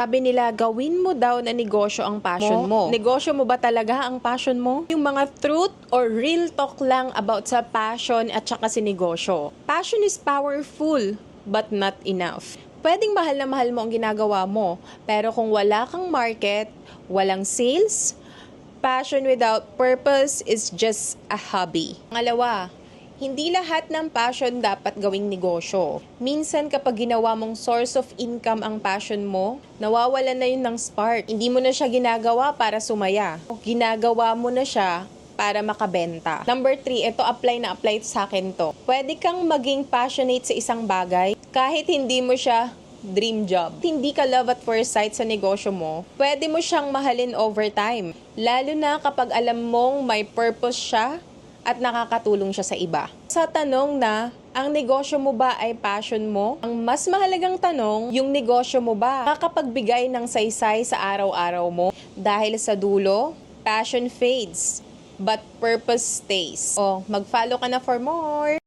Sabi nila, gawin mo daw na negosyo ang passion mo. Negosyo mo ba talaga ang passion mo? Yung mga truth or real talk lang about sa passion at saka si negosyo. Passion is powerful, but not enough. Pwedeng mahal na mahal mo ang ginagawa mo, pero kung wala kang market, walang sales, passion without purpose is just a hobby. Pangalawa, hindi lahat ng passion dapat gawing negosyo. Minsan kapag ginawa mong source of income ang passion mo, nawawalan na yun ng spark. Hindi mo na siya ginagawa para sumaya. Ginagawa mo na siya para makabenta. Number 3, ito apply na apply sa akin to. Pwede kang maging passionate sa isang bagay kahit hindi mo siya dream job. Hindi ka love at first sight sa negosyo mo, pwede mo siyang mahalin over time. Lalo na kapag alam mong may purpose siya at nakakatulong siya sa iba. Sa tanong na, ang negosyo mo ba ay passion mo? Ang mas mahalagang tanong, yung negosyo mo ba makakapagbigay ng saysay sa araw-araw mo? Dahil sa dulo, passion fades, but purpose stays. O, mag-follow ka na for more!